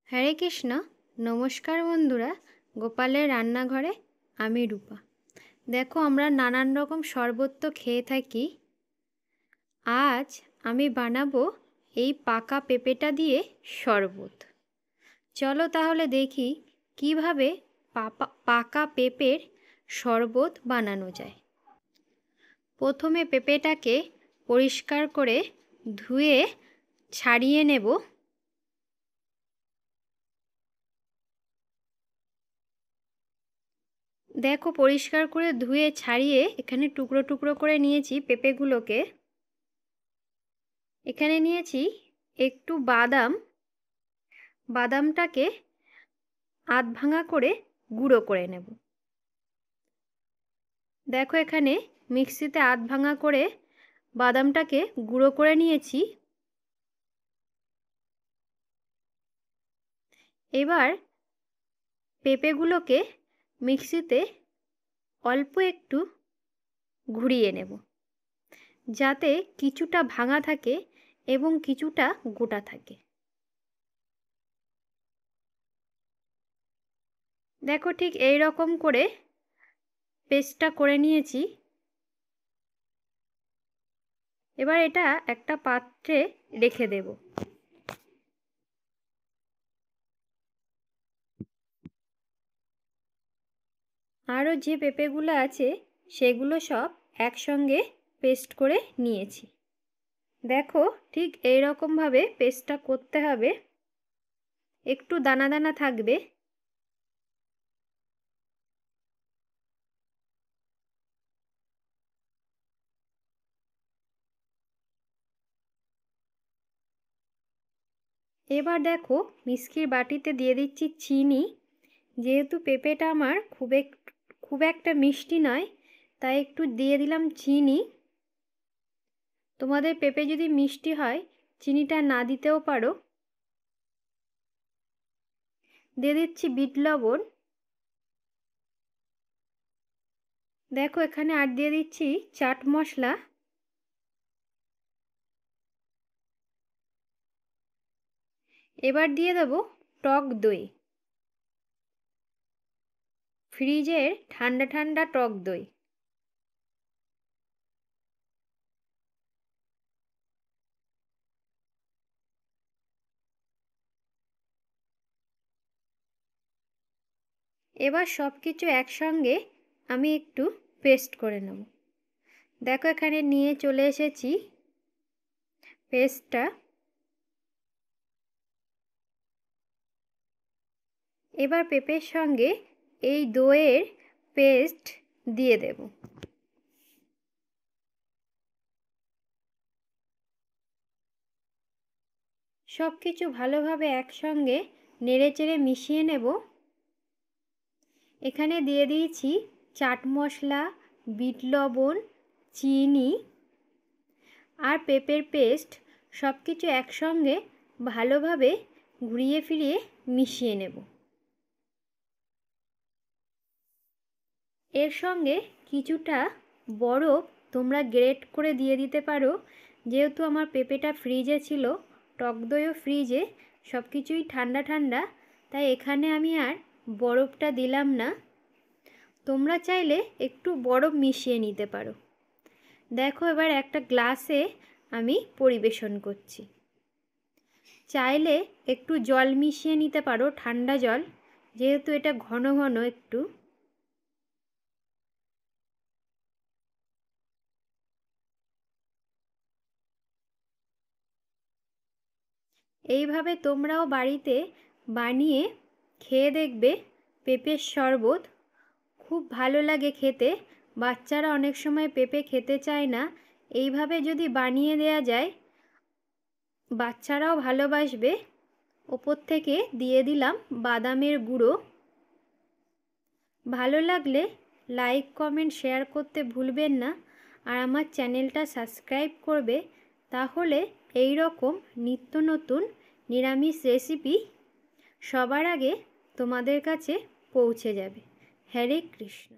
হরে কৃষ্ণ। নমস্কার বন্ধুরা, গোপালের রান্নাঘরে আমি রূপা। দেখো, আমরা নানান রকম শরবত তো খেয়ে থাকি। আজ আমি বানাবো এই পাকা পেঁপেটা দিয়ে শরবত। চলো তাহলে দেখি কিভাবে পাকা পেঁপের শরবত বানানো যায়। প্রথমে পেঁপেটাকে পরিষ্কার করে ধুয়ে ছাড়িয়ে নেব। দেখো, পরিষ্কার করে ধুয়ে ছাড়িয়ে এখানে টুকরো টুকরো করে নিয়েছি পেঁপেগুলোকে। এখানে নিয়েছি একটু বাদামটাকে আধ ভাঙা করে গুঁড়ো করে নেব। দেখো, এখানে মিক্সিতে আধ ভাঙা করে বাদামটাকে গুঁড়ো করে নিয়েছি। এবার পেঁপেগুলোকে মিক্সিতে অল্প একটু ঘুরিয়ে নেব, যাতে কিছুটা ভাঙা থাকে এবং কিছুটা গোটা থাকে। দেখো, ঠিক এই রকম করে পেস্টটা করে নিয়েছি। এবার এটা একটা পাত্রে রেখে দেব। আরও যে পেঁপেগুলো আছে সেগুলো সব একসঙ্গে পেস্ট করে নিয়েছি। দেখো, ঠিক এই রকমভাবে পেস্টটা করতে হবে, একটু দানা দানা থাকবে। এবার দেখো, মিক্সির বাটিতে দিয়ে দিচ্ছি চিনি। যেহেতু পেঁপেটা আমার খুব একটা মিষ্টি নয়, তাই একটু দিয়ে দিলাম চিনি। তোমাদের পেঁপে যদি মিষ্টি হয় চিনিটা না দিতেও পারো। দিয়ে দিচ্ছি বিট লবণ। দেখো, এখানে আর দিয়ে দিচ্ছি চাট মশলা। এবার দিয়ে দেব টক দই, ফ্রিজের ঠান্ডা ঠান্ডা টক দই। এবার সব কিছু একসঙ্গে আমি একটু পেস্ট করে নেব। দেখো, এখানে নিয়ে চলে এসেছি পেস্টটা। এবার পেঁপের সঙ্গে এই দইয়ের পেস্ট দিয়ে দেব। সব কিছু ভালোভাবে একসঙ্গে নেড়েচেড়ে মিশিয়ে নেব। এখানে দিয়ে দিয়েছি চাট মশলা, বিট লবণ, চিনি আর পেঁপের পেস্ট। সব কিছু একসঙ্গে ভালোভাবে ঘুরিয়ে ফিরিয়ে মিশিয়ে নেব। এর সঙ্গে কিছুটা বরফ তোমরা গ্রেট করে দিয়ে দিতে পারো। যেহেতু আমার পেঁপেটা ফ্রিজে ছিল, টক দইও ফ্রিজে, সব কিছুই ঠান্ডা ঠান্ডা, তাই এখানে আমি আর বরফটা দিলাম না। তোমরা চাইলে একটু বরফ মিশিয়ে নিতে পারো। দেখো, এবার একটা গ্লাসে আমি পরিবেশন করছি। চাইলে একটু জল মিশিয়ে নিতে পারো, ঠান্ডা জল, যেহেতু এটা ঘন ঘন একটু। এইভাবে তোমরাও বাড়িতে বানিয়ে খেয়ে দেখবে পেঁপের শরবত। খুব ভালো লাগে খেতে। বাচ্চারা অনেক সময় পেঁপে খেতে চায় না, এইভাবে যদি বানিয়ে দেয়া যায় বাচ্চারাও ভালোবাসবে। ওপর থেকে দিয়ে দিলাম বাদামের গুঁড়ো। ভালো লাগলে লাইক, কমেন্ট, শেয়ার করতে ভুলবেন না। আর আমার চ্যানেলটা সাবস্ক্রাইব করবে, তাহলে এই রকম নিত্য নতুন নিরামিষ রেসিপি সবার আগে তোমাদের কাছে পৌঁছে যাবে। হরে কৃষ্ণ।